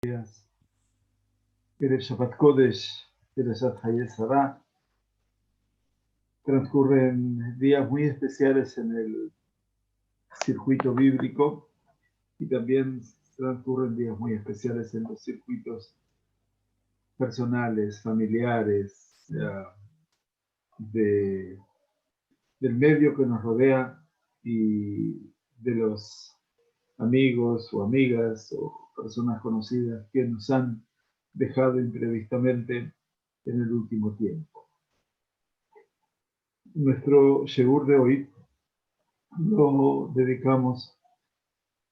Erev Shabbat Kodesh, Perashat Hayez Sarah, transcurren días muy especiales en el circuito bíblico y también transcurren días muy especiales en los circuitos personales, familiares, del medio que nos rodea y de los amigos o amigas o personas conocidas que nos han dejado imprevistamente en el último tiempo. Nuestro Sheur de hoy lo dedicamos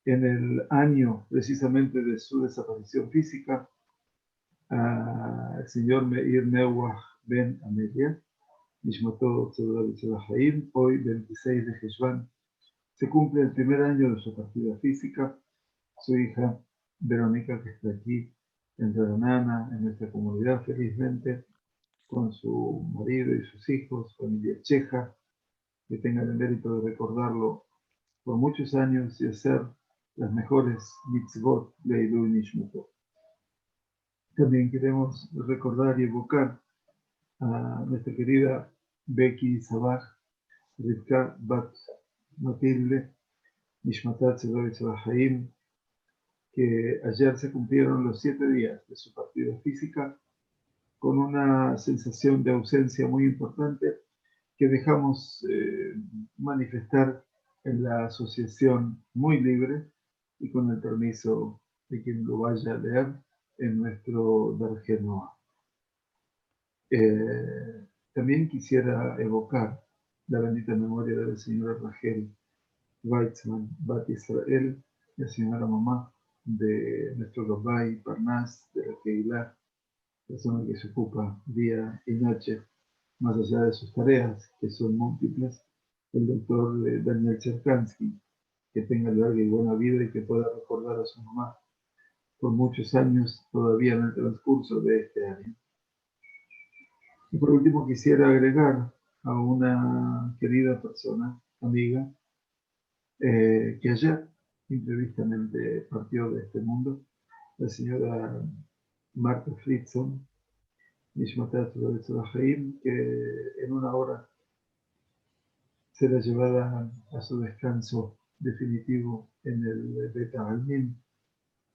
en el año precisamente de su desaparición física al señor Meir Neuach Ben Amelia, Nishmato Tzedorah B'Tzedorah Haim. Hoy, 26 de Heshvan, se cumple el primer año de su partida física. Su hija Verónica, que está aquí en Taranana, en nuestra comunidad, felizmente, con su marido y sus hijos, familia cheja, que tengan el mérito de recordarlo por muchos años y hacer las mejores mitzvot de Ilui Nishmato. También queremos recordar y evocar a nuestra querida Becky Sabaj, Rivka Bat Matilde, Nishmatat Tzedorah B'Tzedorah Haim, que ayer se cumplieron los 7 días de su partida física, con una sensación de ausencia muy importante que dejamos manifestar en la asociación muy libre y con el permiso de quien lo vaya a leer en nuestro Darje Noah. También quisiera evocar la bendita memoria de la señora Rachel Weizmann Bat Israel, la señora mamá de nuestro Rabbi Parnas de la Keilah, persona que se ocupa día y noche, más allá de sus tareas, que son múltiples, el doctor Daniel Cherkansky, que tenga larga y buena vida y que pueda recordar a su mamá por muchos años todavía en el transcurso de este año. Y por último quisiera agregar a una querida persona, amiga, que ayer imprevistamente partió de este mundo, la señora Marta Fritzson, Nishmatat Tzedorah B'Tzedorah Haim, que en una hora será llevada a su descanso definitivo en el Bet Ha'almin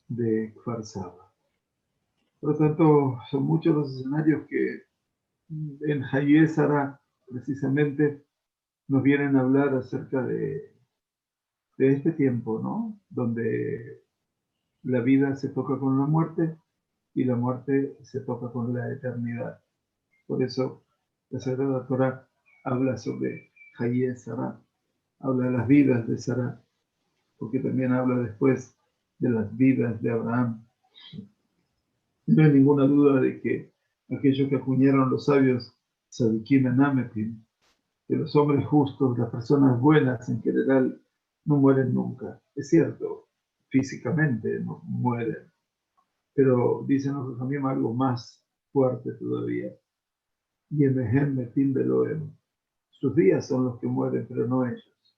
de Kfar Saba. Por lo tanto, son muchos los escenarios que en Hayez Sarah precisamente nos vienen a hablar acerca de este tiempo, ¿no? Donde la vida se toca con la muerte y la muerte se toca con la eternidad. Por eso la Sagrada Torah habla sobre Hayez Sarah, habla de las vidas de Sarah, porque también habla después de las vidas de Abraham. No hay ninguna duda de que aquello que acuñaron los sabios Tzadikim Enametim, que los hombres justos, las personas buenas en general, no mueren nunca. Es cierto, físicamente no mueren, pero dicen los Jajamim algo más fuerte todavía. Yemehem Metim Beloem. Sus días son los que mueren, pero no ellos.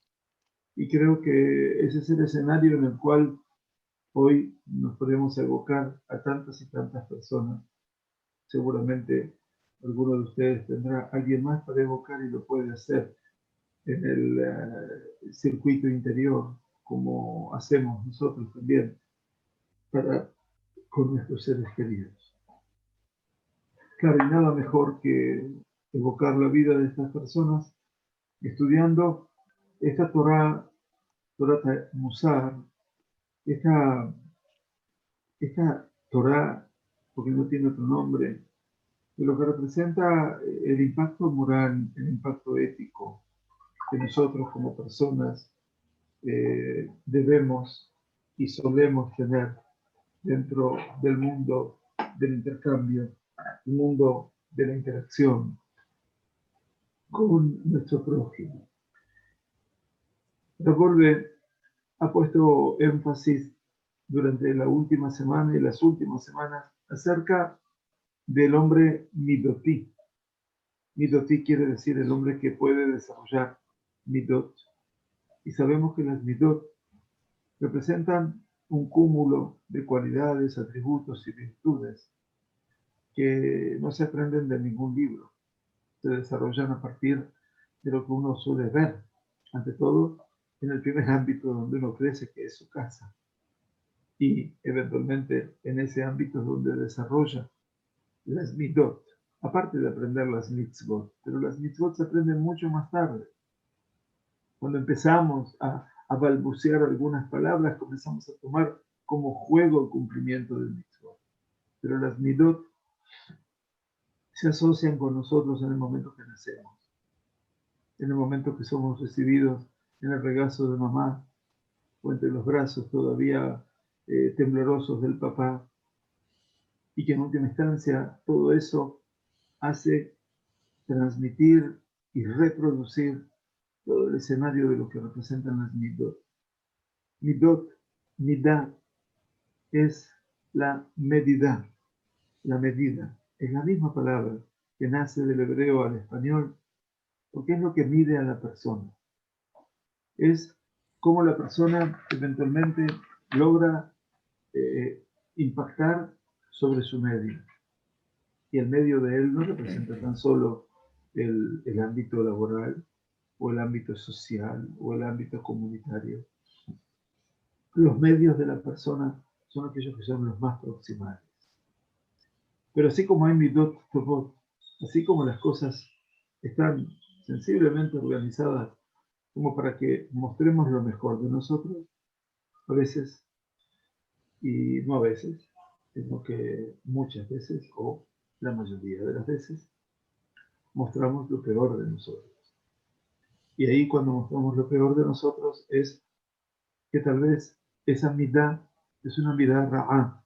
Y creo que ese es el escenario en el cual hoy nos podemos evocar a tantas y tantas personas. Seguramente alguno de ustedes tendrá alguien más para evocar y lo puede hacer en el circuito interior, como hacemos nosotros también con nuestros seres queridos. Claro, y nada mejor que evocar la vida de estas personas estudiando esta Torah Musar, esta Torah, porque no tiene otro nombre, de lo que representa el impacto moral, el impacto ético que nosotros como personas debemos y solemos tener dentro del mundo del intercambio, el mundo de la interacción con nuestro prójimo. Revolve ha puesto énfasis durante la última semana y las últimas semanas acerca del hombre midotí. Midotí quiere decir el hombre que puede desarrollar midot. Y sabemos que las midot representan un cúmulo de cualidades, atributos y virtudes que no se aprenden de ningún libro. Se desarrollan a partir de lo que uno suele ver, ante todo en el primer ámbito donde uno crece, que es su casa. Y eventualmente en ese ámbito donde desarrolla las midot, aparte de aprender las mitzvot, pero las mitzvot se aprenden mucho más tarde. Cuando empezamos a balbucear algunas palabras, comenzamos a tomar como juego el cumplimiento del mitzvot. Pero las midot se asocian con nosotros en el momento que nacemos, en el momento que somos recibidos en el regazo de mamá o entre los brazos todavía temblorosos del papá, y que en última instancia todo eso hace transmitir y reproducir todo el escenario de lo que representan las midot. Midot, midá, es la medida, la medida. Es la misma palabra que nace del hebreo al español, porque es lo que mide a la persona. Es cómo la persona eventualmente logra impactar sobre su medio. Y el medio de él no representa tan solo el ámbito laboral, o el ámbito social, o el ámbito comunitario. Los medios de la persona son aquellos que son los más proximales. Pero así como hay midot tovot, así como las cosas están sensiblemente organizadas como para que mostremos lo mejor de nosotros, a veces, y no a veces, sino que muchas veces, o la mayoría de las veces, mostramos lo peor de nosotros. Y ahí cuando mostramos lo peor de nosotros es que tal vez esa midá es una midá ra'á.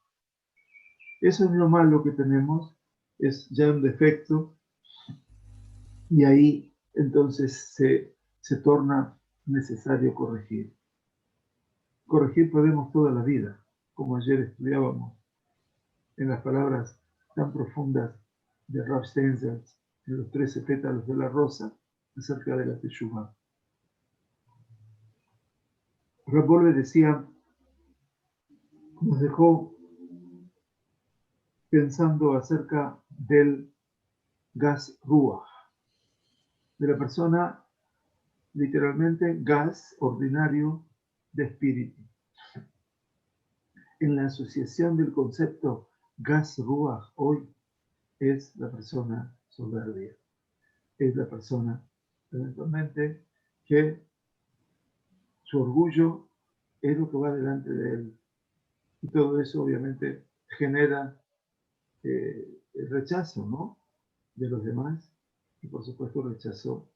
Eso es lo malo que tenemos, es ya un defecto, y ahí entonces se torna necesario corregir. Corregir podemos toda la vida, como ayer estudiábamos en las palabras tan profundas de Rav Steinsaltz en los 13 pétalos de la rosa acerca de la Teshuvah. Rav Wolbe decía, nos dejó pensando acerca del gas ruach, de la persona, literalmente gas ordinario de espíritu. En la asociación del concepto gas ruach hoy es la persona soberbia, es la persona eventualmente que su orgullo es lo que va delante de él, y todo eso obviamente genera el rechazo, ¿no?, de los demás, y por supuesto rechazo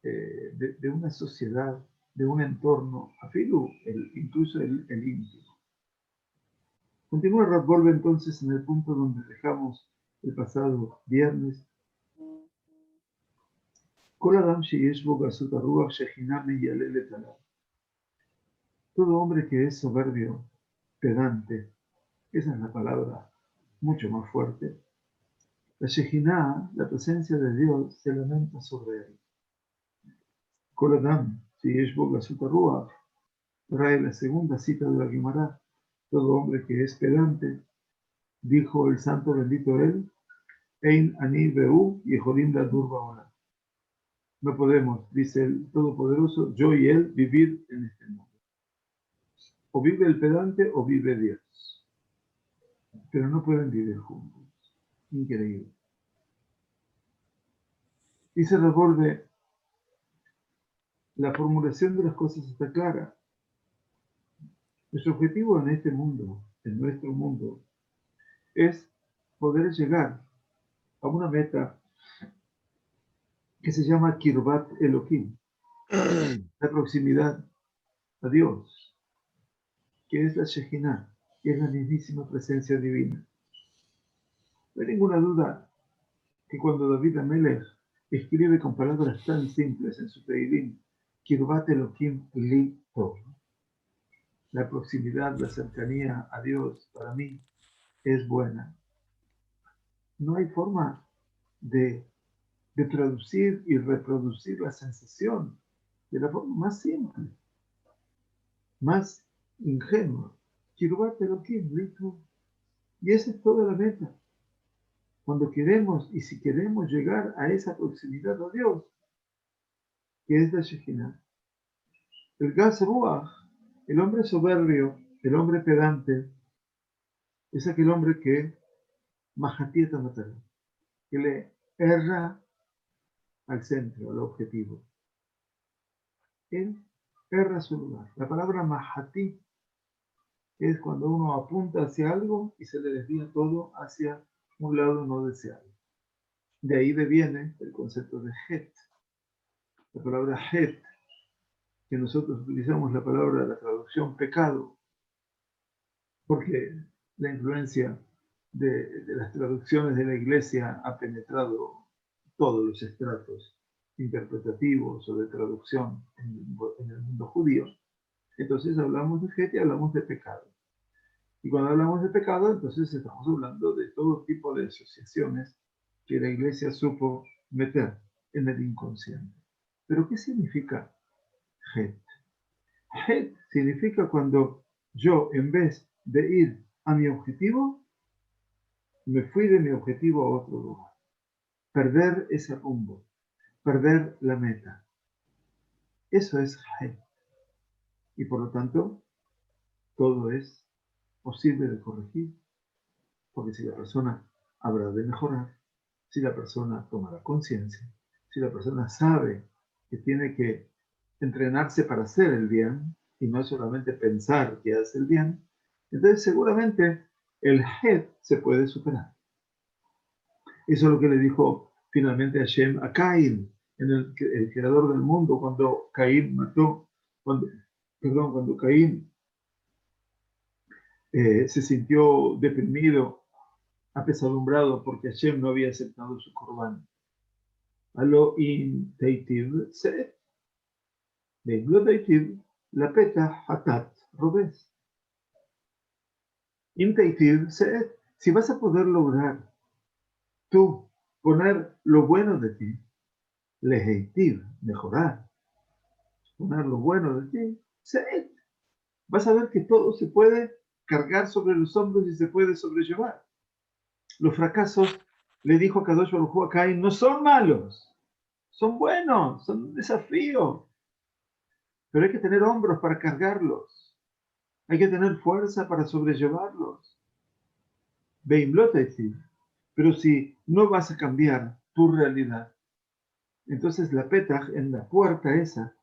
de una sociedad, de un entorno, incluso el íntimo. Continúa Rav Wolbe entonces en el punto donde dejamos el pasado viernes. Todo hombre que es soberbio, pedante, esa es la palabra mucho más fuerte, la Shejinah, la presencia de Dios, se lamenta sobre él. Kol Adam sheyesh bo gasut haruach, trae la segunda cita de la Gemara. Todo hombre que es pedante, dijo el santo bendito él, Ein ani be'u yeholim ladur ba'olam. No podemos, dice el Todopoderoso, yo y él vivir en este mundo. O vive el pedante o vive Dios. Pero no pueden vivir juntos. Increíble. Y se revuelve, la formulación de las cosas está clara. Nuestro objetivo en este mundo, en nuestro mundo, es poder llegar a una meta que se llama Kirbat Elohim, la proximidad a Dios, que es la Shejinah, que es la mismísima presencia divina. No hay ninguna duda que cuando David Amelech escribe con palabras tan simples en su Teilim, Kirbat Elohim li tov, la proximidad, la cercanía a Dios para mí es buena. No hay forma de traducir y reproducir la sensación de la forma más simple, más ingenua. Kirubat Elohim, listo. Y esa es toda la meta. Cuando queremos, y si queremos llegar a esa proximidad a Dios, que es la Shekhinah, el Gas Ruach, el hombre soberbio, el hombre pedante, es aquel hombre que Mahatieta Matara, que le erra al centro, al objetivo. Él erra su lugar. La palabra Mahati es cuando uno apunta hacia algo y se le desvía todo hacia un lado no deseado. De ahí deviene el concepto de Het. La palabra Het, que nosotros utilizamos la palabra, la traducción pecado, porque la influencia de las traducciones de la Iglesia ha penetrado todos los estratos interpretativos o de traducción en el mundo judío. Entonces hablamos de Het y hablamos de pecado. Y cuando hablamos de pecado, entonces estamos hablando de todo tipo de asociaciones que la Iglesia supo meter en el inconsciente. ¿Pero qué significa Het? Het significa cuando yo, en vez de ir a mi objetivo, me fui de mi objetivo a otro lugar. Perder ese rumbo, perder la meta. Eso es Het. Y por lo tanto, todo es posible de corregir, porque si la persona habrá de mejorar, si la persona tomará conciencia, si la persona sabe que tiene que entrenarse para hacer el bien y no solamente pensar que hace el bien, entonces seguramente el Het se puede superar. Eso es lo que le dijo finalmente Hashem a Caín, el creador del mundo, cuando Caín mató, cuando Caín se sintió deprimido, apesadumbrado porque Hashem no había aceptado su corbán. Aló in teitiv se'et. Veimlo teitiv la peta hatat robes. In teitiv se'et. Si vas a poder lograr tú poner lo bueno de ti, leheitiv, mejorar, poner lo bueno de ti, se'et. Vas a ver que todo se puede cargar sobre los hombros y se puede sobrellevar. Los fracasos, le dijo Kadosh Baruj Hu a Caín, no son malos, son buenos, son un desafío. Pero hay que tener hombros para cargarlos. Hay que tener fuerza para sobrellevarlos. Pero si no vas a cambiar tu realidad, entonces la petaj en la puerta esa,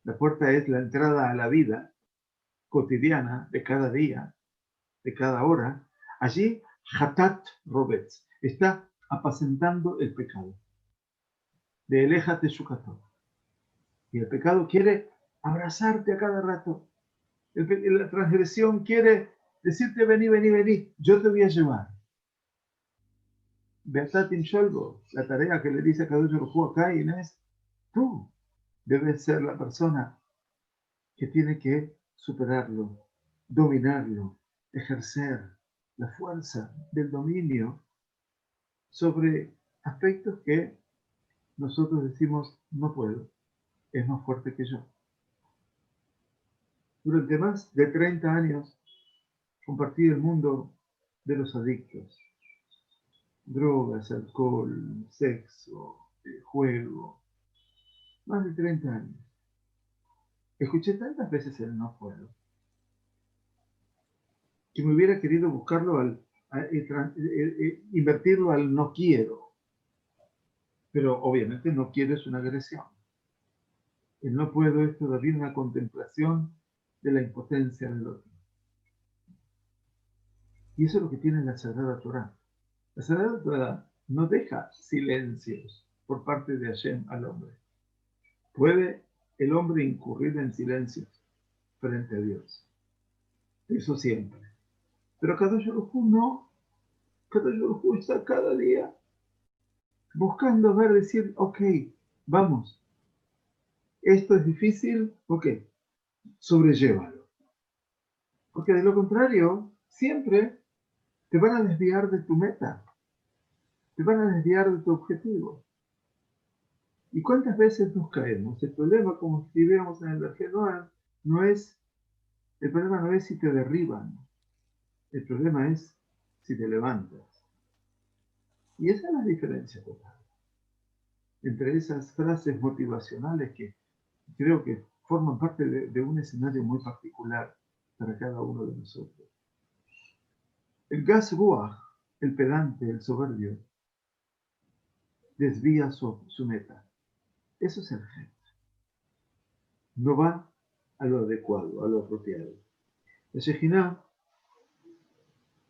la puerta es la entrada a la vida cotidiana de cada día, de cada hora, allí Hatat Robetz está apacentando el pecado. De Eléjate Shukato. Y el pecado quiere abrazarte a cada rato. La transgresión quiere decirte, vení, vení, vení, yo te voy a llevar. Beatatim Sholbo, la tarea que le dice a Kadosh Baruj Hu a Caín es, tú debes ser la persona que tiene que superarlo, dominarlo, ejercer la fuerza del dominio sobre aspectos que nosotros decimos, no puedo, es más fuerte que yo. Durante más de 30 años compartí el mundo de los adictos. Drogas, alcohol, sexo, juego. Más de 30 años. Escuché tantas veces el no puedo, que me hubiera querido buscarlo invertirlo al no quiero. Pero obviamente no quiero es una agresión. El no puedo es todavía una contemplación de la impotencia del otro. Y eso es lo que tiene la Sagrada Torá. La Sagrada Torá no deja silencios por parte de Hashem al hombre. Puede el hombre incurrir en silencios frente a Dios. Eso siempre. Pero Kadosh Baruj Hu no. Kadosh Baruj Hu está cada día buscando ver, decir, ok, vamos. Esto es difícil, ok, sobrellévalo. Porque de lo contrario, siempre te van a desviar de tu meta. Te van a desviar de tu objetivo. ¿Y cuántas veces nos caemos? El problema, como escribíamos en el Argenoa, no es El problema no es si te derriban, el problema es si te levantas. Y esa es la diferencia total entre esas frases motivacionales que creo que forman parte de un escenario muy particular para cada uno de nosotros. El gas ruach, el pedante, el soberbio, desvía su meta. Eso es el gen. No va a lo adecuado, a lo apropiado. La Shejinah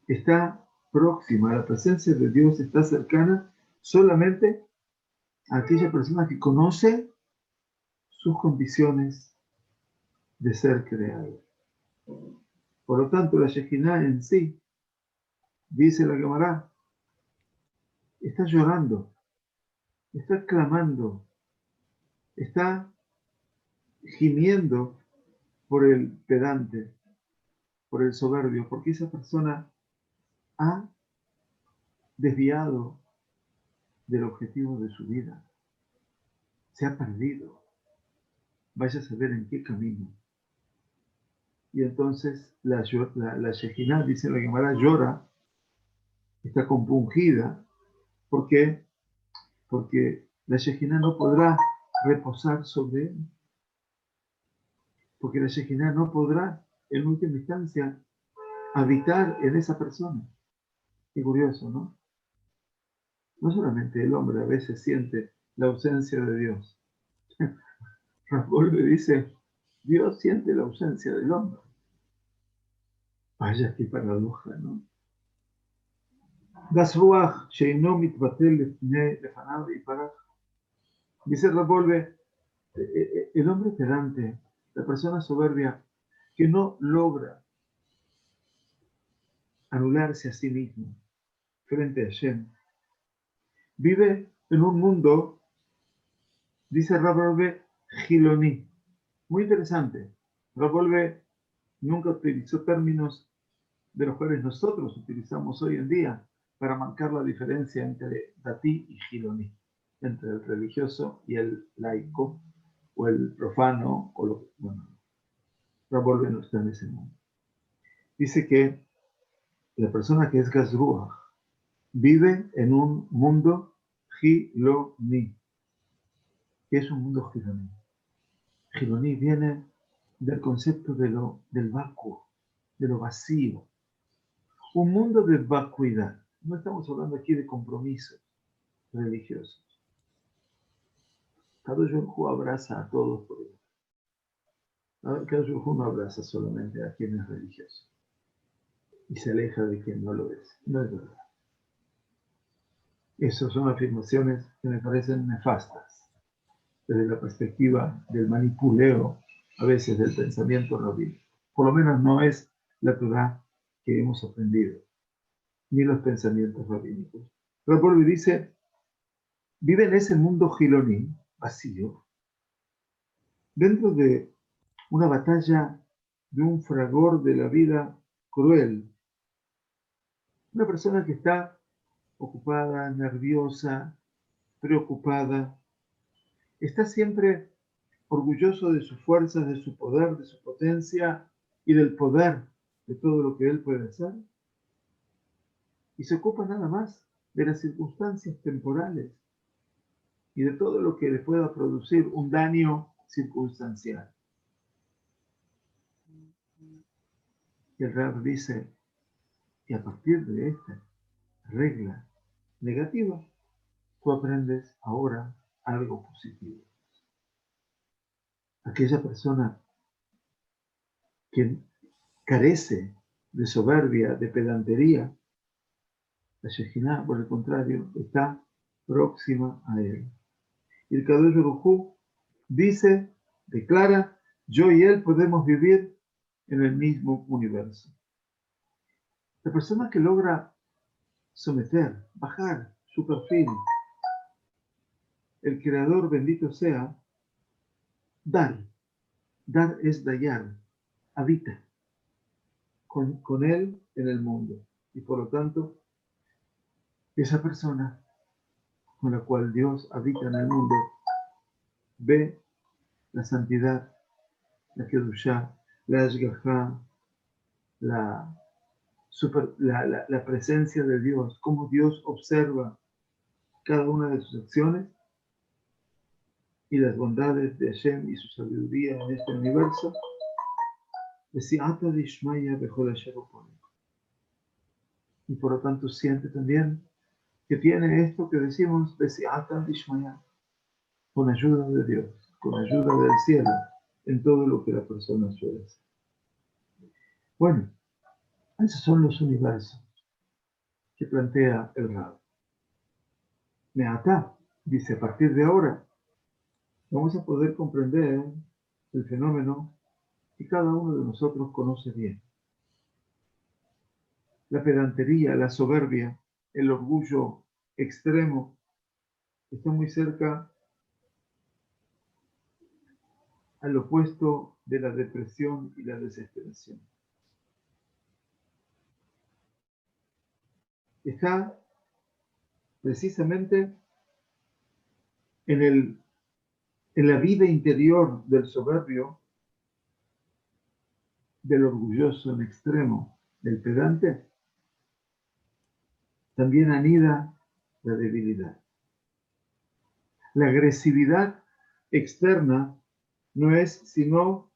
está próxima, la presencia de Dios está cercana solamente a aquella persona que conoce sus condiciones de ser creado. Por lo tanto, la Shejinah en sí, dice la Gemara, está llorando, está clamando, está gimiendo por el pedante, por el soberbio, porque esa persona ha desviado del objetivo de su vida, se ha perdido, vaya a saber en qué camino. Y entonces la Shejinah, dice la Gemara, llora, está compungida. ¿Por qué? Porque la Shejinah no podrá reposar sobre él. Porque la Shejinah no podrá, en última instancia, habitar en esa persona. Qué curioso, ¿no? No solamente el hombre a veces siente la ausencia de Dios. Rasbolve dice, Dios siente la ausencia del hombre. Vaya qué paradoja, ¿no? Dice Rasbolve, el hombre pedante, la persona soberbia, que no logra anularse a sí mismo frente a Hashem, vive en un mundo, dice Rasbolve, Giloní. Muy interesante. Rasbolve nunca utilizó términos de los cuales nosotros utilizamos hoy en día para marcar la diferencia entre Datí y Giloní, entre el religioso y el laico, o el profano, o lo que, bueno, Rasbolve no está en ese mundo. Dice que la persona que es Gazruach vive en un mundo Giloní. ¿Qué es un mundo Giloní? Giloní viene del concepto del vacuo, de lo vacío. Un mundo de vacuidad. No estamos hablando aquí de compromisos religiosos. Kadosh Baruj Hu abraza a todos por igual. Kadosh Baruj Hu no abraza solamente a quien es religioso y se aleja de quien no lo es. No es verdad. Esas son afirmaciones que me parecen nefastas desde la perspectiva del manipuleo, a veces del pensamiento rabínico. Por lo menos no es la Torah que hemos aprendido, ni los pensamientos rabínicos. Rabbi dice, vive en ese mundo giloní, vacío, dentro de una batalla, de un fragor de la vida cruel. Una persona que está ocupada, nerviosa, preocupada, está siempre orgulloso de sus fuerzas, de su poder, de su potencia y del poder de todo lo que él puede hacer. Y se ocupa nada más de las circunstancias temporales y de todo lo que le pueda producir un daño circunstancial. Y el Rab dice, y a partir de esta regla negativa, tú aprendes ahora algo positivo. Aquella persona que carece de soberbia, de pedantería, la Shejinah, por el contrario, está próxima a él. Y el Kadosh Baruj Hu dice, declara, yo y él podemos vivir en el mismo universo. La persona que logra someter, bajar su perfil, el Creador bendito sea, dar es dayar, habita con él en el mundo. Y por lo tanto, esa persona con la cual Dios habita en el mundo ve la santidad, la kedushá, la ashgaha, la presencia de Dios, cómo Dios observa cada una de sus acciones y las bondades de Hashem y su sabiduría en este universo. Y por lo tanto siente también que tiene esto que decimos, con ayuda de Dios, con ayuda del cielo, en todo lo que la persona suele hacer. Bueno, esos son los universos que plantea el Rab. Meatá dice, a partir de ahora, vamos a poder comprender el fenómeno que cada uno de nosotros conoce bien. La pedantería, la soberbia, el orgullo extremo, está muy cerca al opuesto de la depresión y la desesperación. Está precisamente en la vida interior del soberbio, del orgulloso en extremo, del pedante, también anida la debilidad. La agresividad externa no es sino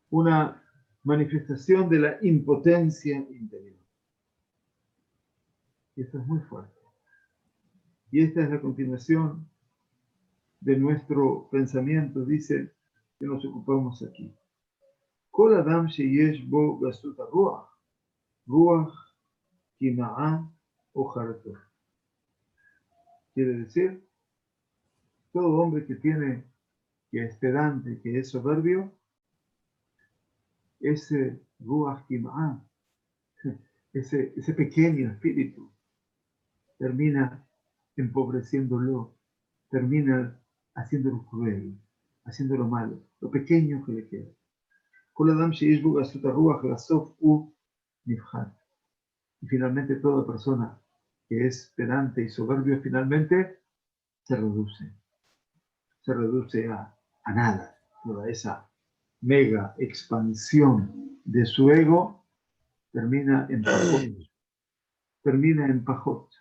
una manifestación de la impotencia interior. Y esto es muy fuerte. Y esta es la continuación de nuestro pensamiento, dice, que nos ocupamos aquí. Kol adam sheyesh bo gasut ruach, ruach kima'a o harto. Quiere decir, todo hombre que es pedante, que es soberbio, ese ruach kima'a, ese pequeño espíritu, termina empobreciéndolo, termina haciéndolo cruel, haciéndolo malo, lo pequeño que le queda. Y finalmente toda persona que es pedante y soberbio finalmente se reduce a nada. Toda esa mega expansión de su ego termina en pajot. Termina en pajot.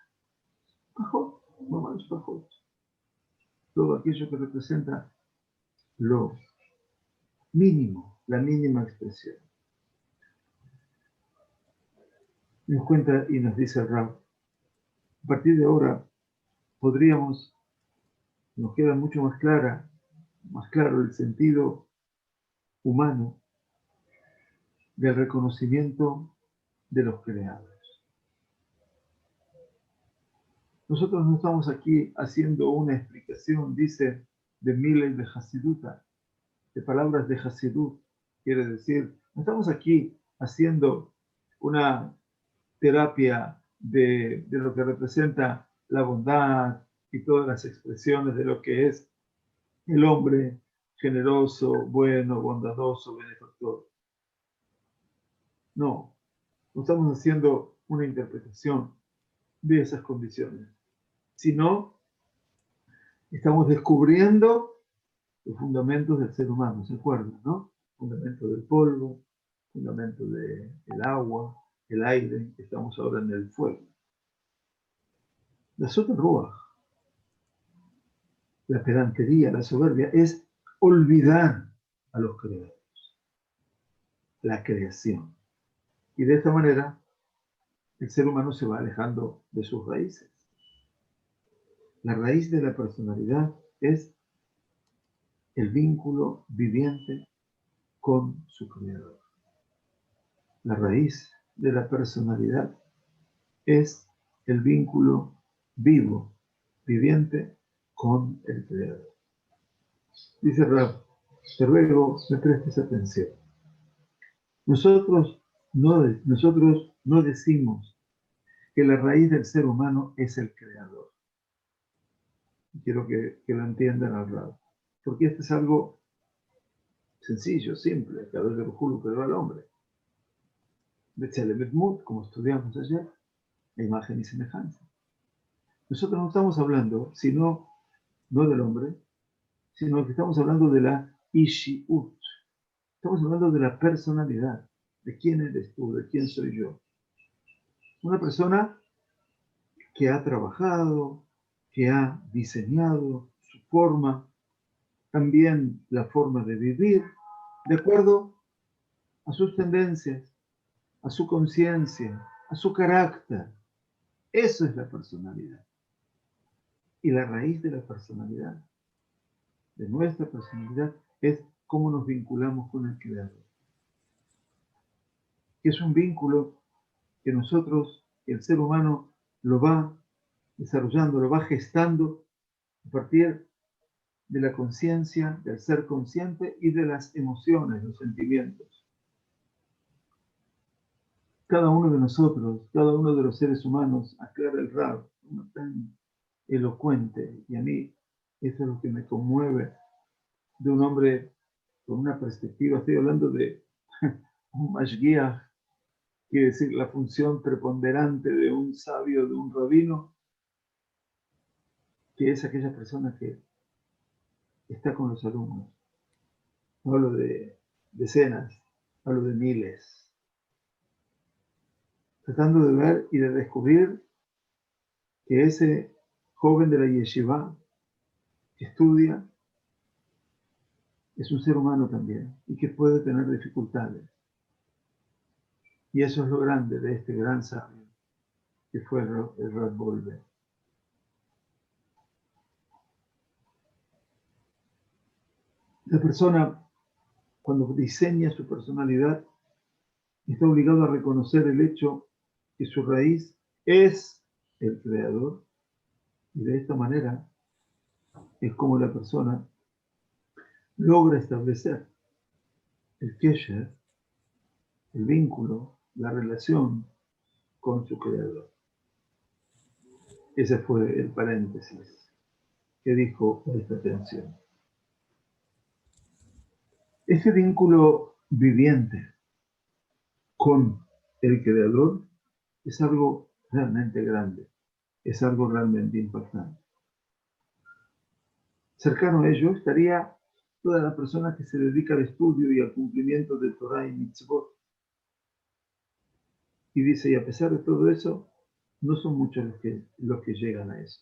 Pajot, no es pajot. Todo aquello que representa lo mínimo, la mínima expresión. Nos cuenta y nos dice el Rab, a partir de ahora nos queda mucho más claro el sentido humano del reconocimiento de los creados. Nosotros no estamos aquí haciendo una explicación, dice, de Milei de Hasiduta, de palabras de Hasidut, quiere decir, no estamos aquí haciendo una terapia de lo que representa la bondad y todas las expresiones de lo que es el hombre generoso, bueno, bondadoso, benefactor. No estamos haciendo una interpretación de esas condiciones, sino estamos descubriendo los fundamentos del ser humano, ¿se acuerdan, no? Fundamento del polvo, fundamento del agua, el aire, estamos ahora en el fuego. La sota ruach, la pedantería, la soberbia, es olvidar a los creadores, la creación. Y de esta manera, el ser humano se va alejando de sus raíces. La raíz de la personalidad es el vínculo viviente con su creador. La raíz de la personalidad es el vínculo vivo, viviente con el creador. Dice Rab, te ruego me prestes atención. Nosotros no decimos que la raíz del ser humano es el creador. Quiero que lo entiendan al Rab. Porque esto es algo sencillo, simple, que a veces lo creó al hombre. Betzelemut, como estudiamos ayer, la imagen y semejanza. Nosotros no estamos hablando, no del hombre, sino que estamos hablando de la Ishiut, Estamos hablando de la personalidad, de quién eres tú, de quién soy yo. Una persona que ha trabajado, que ha diseñado su forma, también la forma de vivir, de acuerdo a sus tendencias, a su conciencia, a su carácter. Eso es la personalidad. Y la raíz de la personalidad, de nuestra personalidad, es cómo nos vinculamos con el Creador. Que es un vínculo que nosotros, el ser humano, lo va desarrollando, lo va gestando a partir de la conciencia, del ser consciente y de las emociones, los sentimientos. Cada uno de nosotros, cada uno de los seres humanos, aclara el Rab, uno tan elocuente, y a mí eso es lo que me conmueve de un hombre con una perspectiva. Estoy hablando de un mashgiach, quiere decir la función preponderante de un sabio, de un rabino, que es aquella persona que está con los alumnos. No hablo de decenas, hablo de miles. Tratando de ver y de descubrir que ese joven de la yeshiva que estudia es un ser humano también y que puede tener dificultades. Y eso es lo grande de este gran sabio que fue el Rav Wolbe. La persona, cuando diseña su personalidad, está obligado a reconocer el hecho que su raíz es el Creador, y de esta manera es como la persona logra establecer el kesher, el vínculo, la relación con su Creador. Ese fue el paréntesis que dijo esta tensión. Ese vínculo viviente con el Creador es algo realmente grande, es algo realmente impactante. Cercano a ello estaría toda la persona que se dedica al estudio y al cumplimiento de Torah y Mitzvot. Y dice, y a pesar de todo eso, no son muchos los que llegan a eso.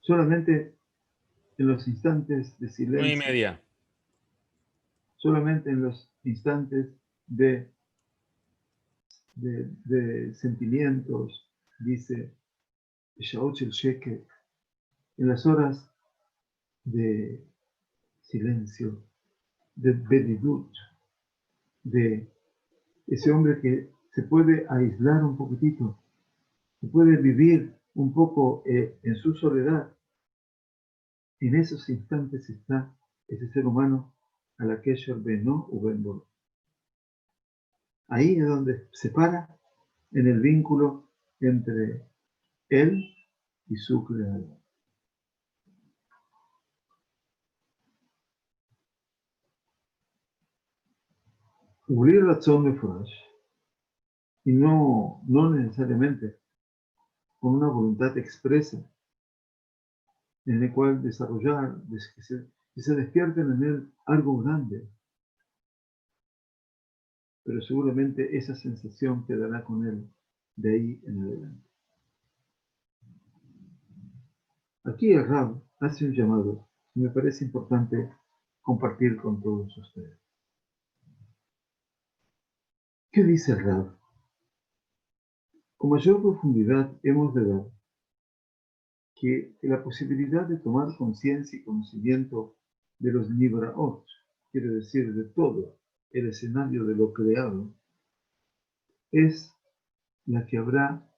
Solamente en los instantes de silencio, 9:30. solamente en los instantes de sentimientos, dice Shaot el Sheket, en las horas de silencio, de Bedidut, de ese hombre que se puede aislar un poquitito, que puede vivir un poco en su soledad. En esos instantes está ese ser humano a la que Kesher Beno u Ben. Ahí es donde se para en el vínculo entre él y su Creador. Cubrir razón de Frosh, y no necesariamente con una voluntad expresa en la cual desarrollar, que se despierten en él algo grande, pero seguramente esa sensación quedará con él de ahí en adelante. Aquí el Rab hace un llamado y me parece importante compartir con todos ustedes. ¿Qué dice el Rab? Con mayor profundidad hemos de ver que la posibilidad de tomar conciencia y conocimiento de los Nibraot, quiere decir de todo el escenario de lo creado, es la que habrá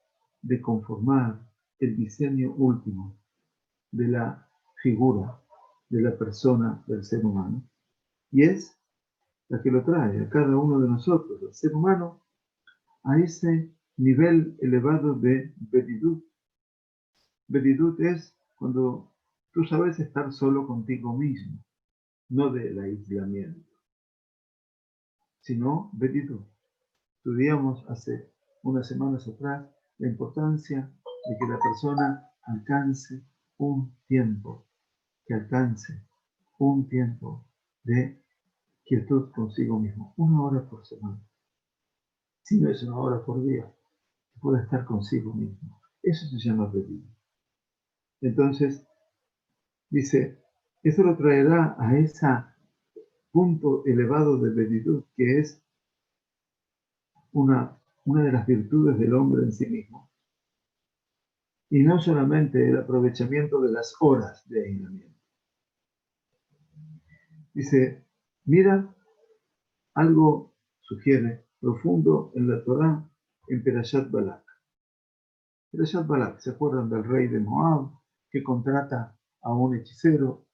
de conformar el diseño último de la figura, de la persona del ser humano, y es la que lo trae a cada uno de nosotros, el ser humano, a ese nivel elevado de Bedidut. Bedidut es cuando tú sabes estar solo contigo mismo, no del aislamiento, sino Bedidut. Estudiamos hace unas semanas atrás la importancia de que la persona alcance un tiempo, que alcance un tiempo de quietud consigo mismo, 1 hora por semana. Si no es 1 hora por día, puede estar consigo mismo. Eso se llama beditud. Entonces, dice, eso lo traerá a ese punto elevado de beditud, que es una de las virtudes del hombre en sí mismo. Y no solamente el aprovechamiento de las horas de aislamiento. Dice, mira, algo sugiere profundo en la Torá, en Perashat Balak. Perashat Balak, ¿se acuerdan del rey de Moab que contrata a un hechicero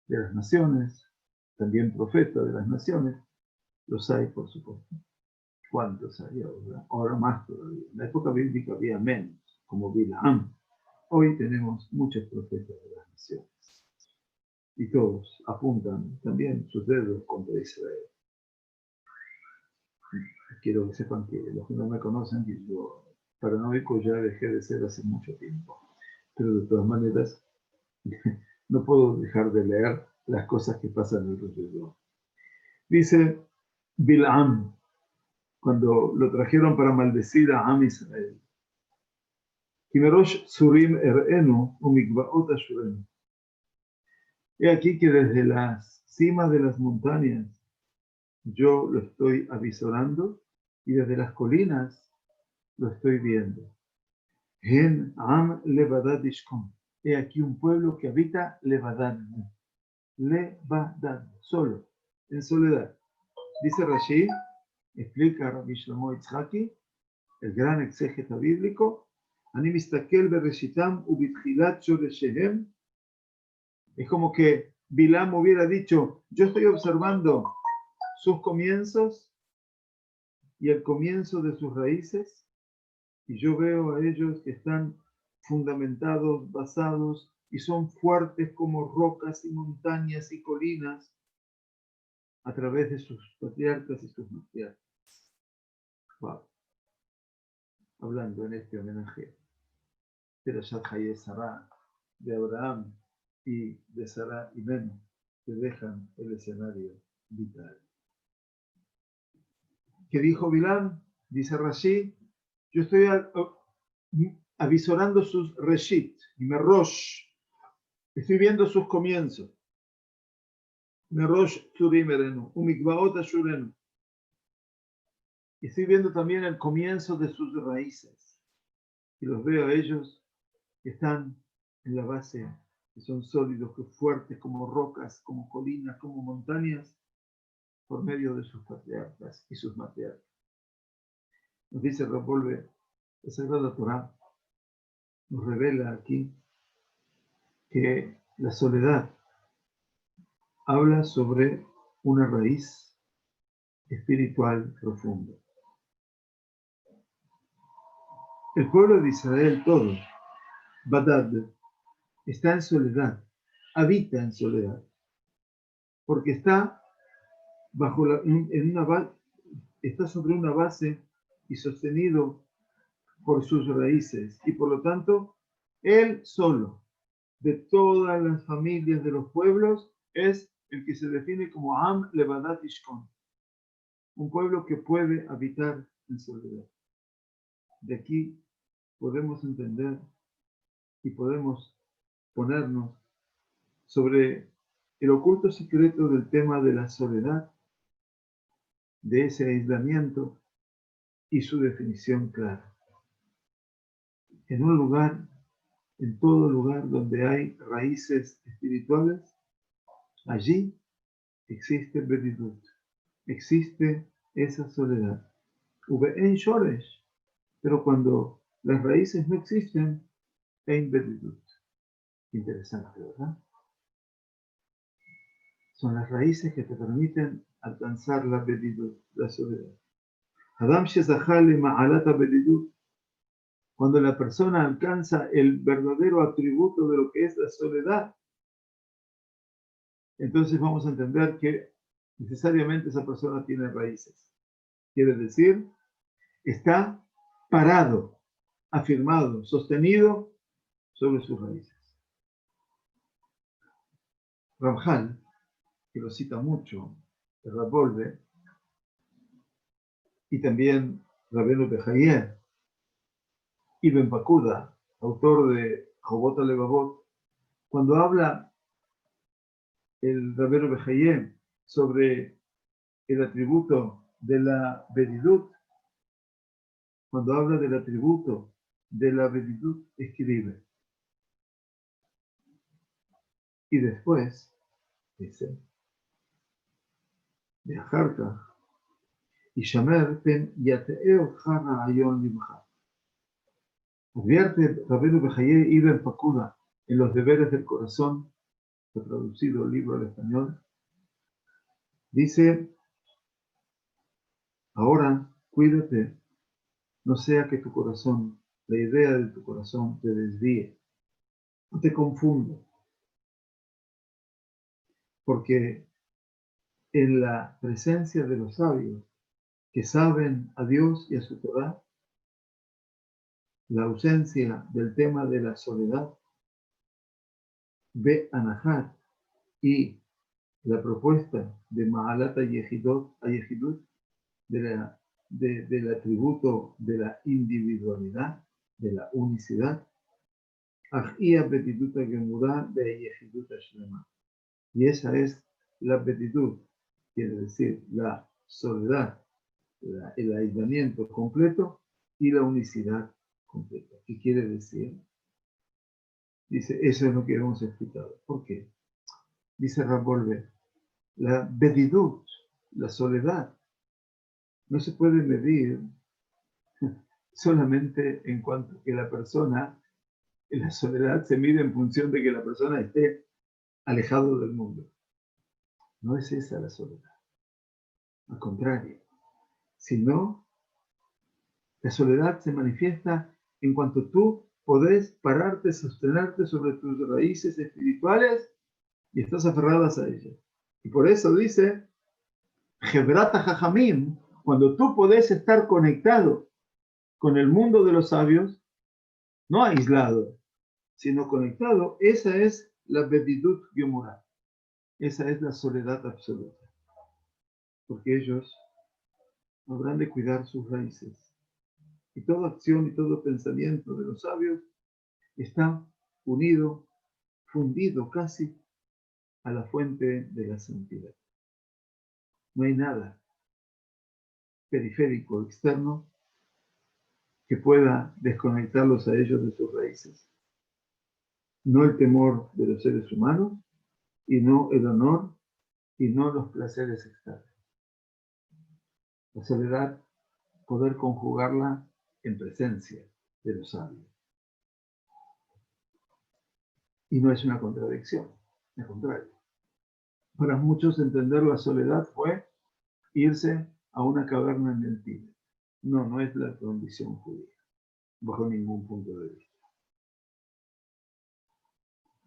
de las naciones, también profeta de las naciones? Los hay, por supuesto. ¿Cuántos hay ahora? Ahora más todavía. En la época bíblica había menos, como Bilaam. Hoy tenemos muchos profetas de las naciones. Y todos apuntan también sus dedos contra Israel. Quiero que sepan que los que no me conocen, que yo paranoico ya dejé de ser hace mucho tiempo. Pero de todas maneras, no puedo dejar de leer las cosas que pasan alrededor. Dice Bilaam, cuando lo trajeron para maldecir a Am Israel. Kimerosh Surim er'enu umikvaot ashurenu. He aquí que desde las cimas de las montañas yo lo estoy avisorando y desde las colinas lo estoy viendo. Hen am levadad ishkom. He aquí un pueblo que habita levadad. Levadad, solo, en soledad. Dice Rashi, explica Rabbi Shlomo Yitzhaki, el gran exégeta bíblico, Ani mistakel bereshitam ubitchilat shoreshehem. Es como que Bilam hubiera dicho, yo estoy observando sus comienzos y el comienzo de sus raíces, y yo veo a ellos que están fundamentados, basados, y son fuertes como rocas y montañas y colinas a través de sus patriarcas y sus matriarcas. Wow. Hablando en este homenaje de la Shadhaye Sarah, de Abraham y de Sarah y Meno, que dejan el escenario vital. ¿Qué dijo Bilam? Dice Rashi, yo estoy avisorando sus reshit, y merosh, estoy viendo sus comienzos. Merosh tzurim erenu, umikvaot ashurenu. Estoy viendo también el comienzo de sus raíces. Y los veo a ellos que están en la base, que son sólidos, que fuertes como rocas, como colinas, como montañas, por medio de sus patriarcas y sus matriarcas. Nos dice Rabolve, la Sagrada Torá nos revela aquí que la soledad habla sobre una raíz espiritual profunda. El pueblo de Israel todo, Badad, está en soledad, habita en soledad, porque está está sobre una base y sostenido por sus raíces, y por lo tanto, él solo, de todas las familias de los pueblos, es el que se define como Am Levadat Ishkon, un pueblo que puede habitar en soledad. De aquí podemos entender y podemos ponernos sobre el oculto secreto del tema de la soledad, de ese aislamiento y su definición clara. En un lugar, en todo lugar donde hay raíces espirituales, allí existe beditud, existe esa soledad. Ube'en shoresh, pero cuando las raíces no existen, ein beditud. Interesante, ¿verdad? Son las raíces que te permiten alcanzar la beditud, la soledad. Adam shezachal ma'alat beditud. Cuando la persona alcanza el verdadero atributo de lo que es la soledad, entonces vamos a entender que necesariamente esa persona tiene raíces. Quiere decir, está parado, afirmado, sostenido sobre sus raíces. Ramjal, que lo cita mucho Rabolve, y también Rabbeinu Bejayer, Ibn Pakuda, autor de Jobot Alevavot, cuando habla el Rabbeinu Bejayer sobre el atributo de la Bedidut, cuando habla del atributo de la Bedidut, escribe. Y después dice, de Ajarka, y Shamer pen yateo jara ayon limcha. Advierte Rabbeinu Bejayer Ibn Pakuda en los deberes del corazón, traducido el libro al español, dice, ahora cuídate, no sea que tu corazón, la idea de tu corazón te desvíe, no te confunda, porque en la presencia de los sabios que saben a Dios y a su Torah, la ausencia del tema de la soledad, Be Anahat, y la propuesta de Ma'alat Yehidut, del atributo de la individualidad, de la unicidad, y esa es la betitud, quiere decir la soledad, el aislamiento completo y la unicidad completa. ¿Qué quiere decir? Dice, eso es lo que hemos explicado. ¿Por qué? Dice Rabolve, la betitud, la soledad, no se puede medir solamente en cuanto que la persona, la soledad se mide en función de que la persona esté alejado del mundo. No es esa la soledad. Al contrario, sino la soledad se manifiesta en cuanto tú podés pararte, sostenerte sobre tus raíces espirituales y estás aferradas a ellas. Y por eso dice, Hebrata Jajamim, cuando tú podés estar conectado con el mundo de los sabios, no aislado, sino conectado, esa es la Bedidut Yomurah. Esa es la soledad absoluta. Porque ellos habrán de cuidar sus raíces. Y toda acción y todo pensamiento de los sabios está unido, fundido casi a la fuente de la santidad. No hay nada periférico externo que pueda desconectarlos a ellos de sus raíces. No el temor de los seres humanos, y no el honor, y no los placeres externos. La soledad, poder conjugarla en presencia de los sabios. Y no es una contradicción, al contrario. Para muchos entender la soledad fue irse a una caverna en el Tíbet. No, no es la condición judía, bajo ningún punto de vista.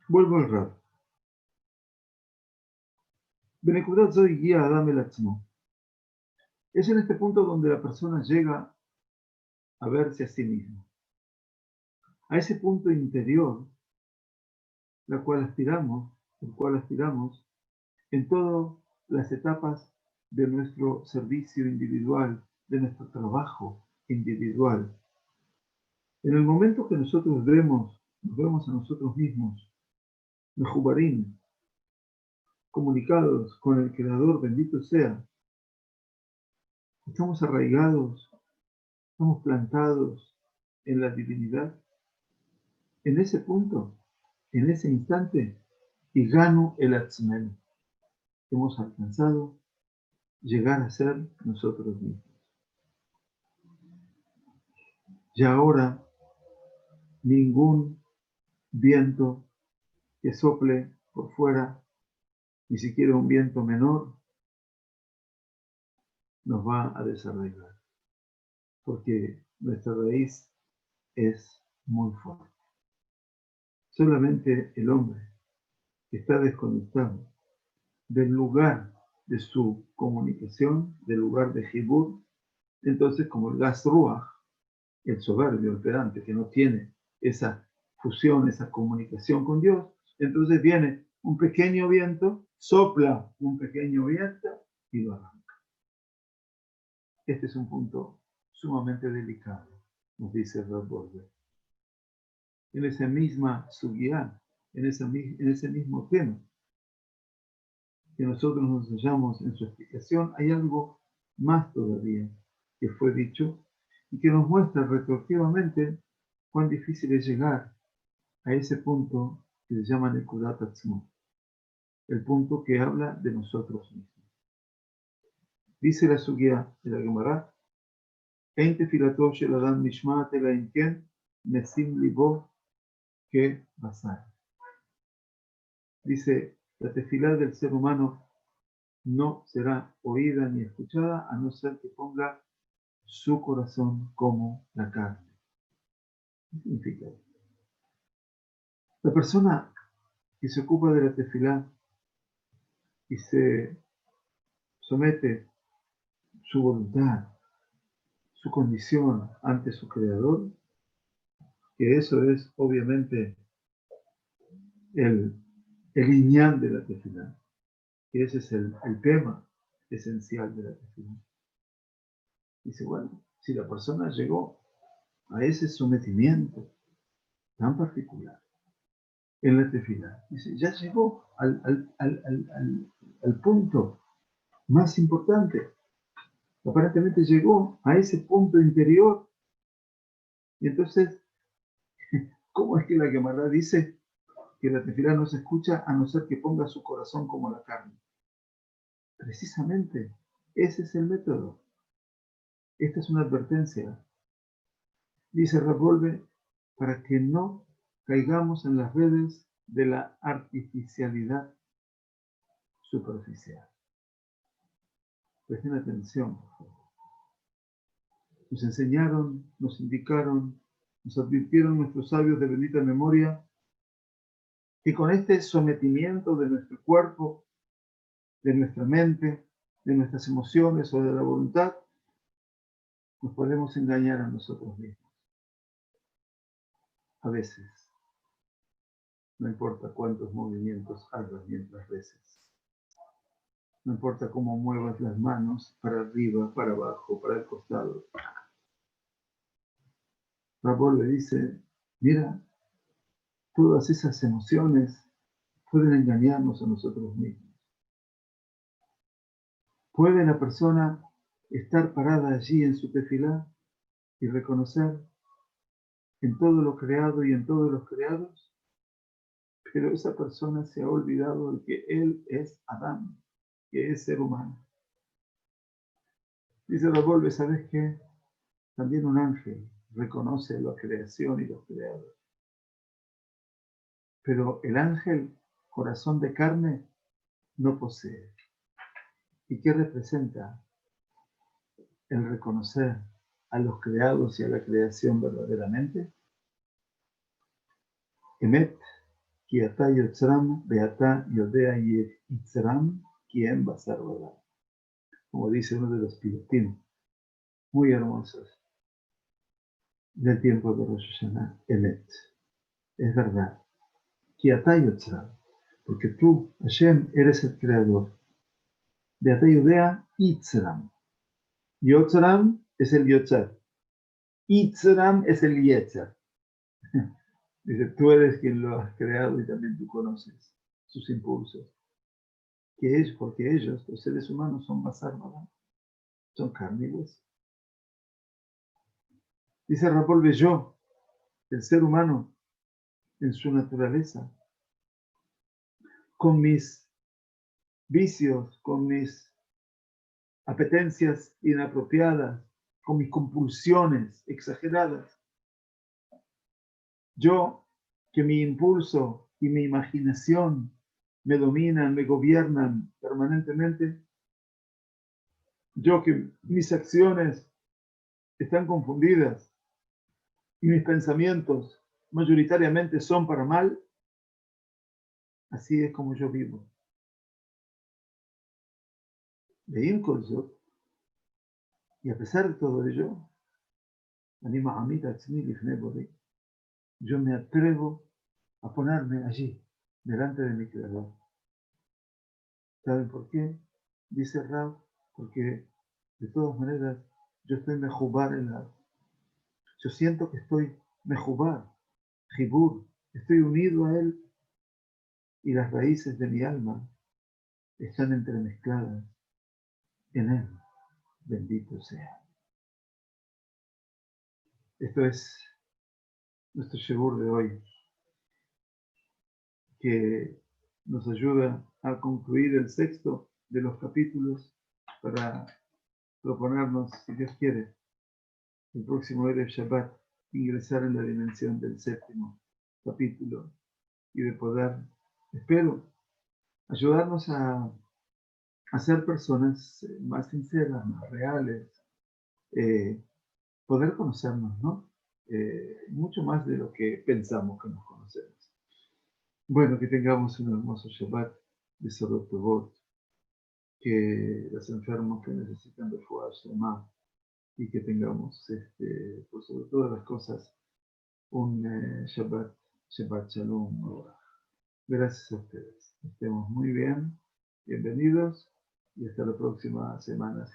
Vuelvo al Rab. Benekudat Zoy guía a Adam el Atzmo. Es en este punto donde la persona llega a verse a sí mismo. A ese punto interior, el cual aspiramos en todas las etapas de nuestro servicio individual, de nuestro trabajo individual. En el momento que nosotros nos vemos a nosotros mismos, Mejubarín, comunicados con el Creador, bendito sea, estamos arraigados, estamos plantados en la divinidad. En ese punto, en ese instante, y gano el Atzmenu. Hemos alcanzado llegar a ser nosotros mismos. Y ahora, ningún viento que sople por fuera, ni siquiera un viento menor, nos va a desarraigar, porque nuestra raíz es muy fuerte. Solamente el hombre que está desconectado del lugar de su comunicación, del lugar de Jibur, entonces como el gas Ruach, el soberbio, el pedante, que no tiene esa fusión, esa comunicación con Dios, entonces viene un pequeño viento, sopla un pequeño viento y lo arranca. Este es un punto sumamente delicado, nos dice Rav Wolbe. En esa misma sugiyá, en ese mismo tema que nosotros nos hallamos en su explicación, hay algo más todavía que fue dicho y que nos muestra retroactivamente cuán difícil es llegar a ese punto que se llama Nekudat Atzmo, el punto que habla de nosotros mismos. Dice la sugiyá de la Gemara, Ein tefilato shel adam nishma'at ela im ken mesim libo que basar. Dice, la tefilá del ser humano no será oída ni escuchada a no ser que ponga su corazón como la carne. ¿Qué significa? La persona que se ocupa de la tefilá y se somete su voluntad, su condición ante su creador, que eso es obviamente el iñán de la tefilá, que ese es el tema esencial de la tefilá. Dice, bueno, si la persona llegó a ese sometimiento tan particular en la tefilá, dice, ya llegó al punto más importante. Aparentemente llegó a ese punto interior. Y entonces, ¿cómo es que la Gemara dice que la tefilá no se escucha a no ser que ponga su corazón como la carne? Precisamente, ese es el método. Esta es una advertencia. Dice Rav Wolbe, para que no caigamos en las redes de la artificialidad superficial. Presten atención, por favor. Nos enseñaron, nos indicaron, nos advirtieron nuestros sabios de bendita memoria que con este sometimiento de nuestro cuerpo, de nuestra mente, de nuestras emociones o de la voluntad, nos podemos engañar a nosotros mismos. A veces, no importa cuántos movimientos hagas mientras reces. No importa cómo muevas las manos para arriba, para abajo, para el costado. Rabor le dice, mira, todas esas emociones pueden engañarnos a nosotros mismos. ¿Puede la persona estar parada allí en su tefilá y reconocer en todo lo creado y en todos los creados? Pero esa persona se ha olvidado de que él es Adán, que es ser humano. Dice Rabor, ¿sabes qué? También un ángel reconoce la creación y los creados. Pero el ángel, corazón de carne, no posee. ¿Y qué representa el reconocer a los creados y a la creación verdaderamente? Emet, ki ata yotzram, beata yodea yitzram, quien basar verdad. Como dice uno de los pilotín, muy hermosos, del tiempo de Rosh Hashanah, Emet, es verdad. Ki ata yotzram, porque tú, Hashem, eres el creador. Beata yodea yitzram. Yotzram es el Yotzar. Yitzram es el Yetzer. Dice, tú eres quien lo has creado y también tú conoces sus impulsos. Que es porque ellos, los seres humanos, son basar, ¿verdad? Son carnívoros. Dice Rapol Belló, el ser humano, en su naturaleza, con mis vicios, con mis apetencias inapropiadas, con mis compulsiones exageradas, yo, que mi impulso y mi imaginación me dominan, me gobiernan permanentemente, yo que mis acciones están confundidas y mis pensamientos mayoritariamente son para mal, así es como yo vivo. De Kolzot, y a pesar de todo ello, yo me atrevo a ponerme allí, delante de mi creador. ¿Saben por qué? Dice Rab, porque de todas maneras yo estoy mejubar en la... Yo siento que estoy mejubar, jibur, estoy unido a él y las raíces de mi alma están entremezcladas en él. Bendito sea. Esto es nuestro shibur de hoy, que nos ayuda a concluir el sexto de los capítulos para proponernos, si Dios quiere, el próximo Erev Shabbat, ingresar en la dimensión del séptimo capítulo y de poder, espero, ayudarnos a ser personas más sinceras, más reales, poder conocernos, ¿no? Mucho más de lo que pensamos que nos conocemos. Bueno, que tengamos un hermoso Shabbat de Sorot Tovot, que los enfermos que necesitan de Shlema y que tengamos, por sobre todas las cosas, un Shabbat Shalom. Gracias a ustedes. Estemos muy bien, bienvenidos y hasta la próxima semana.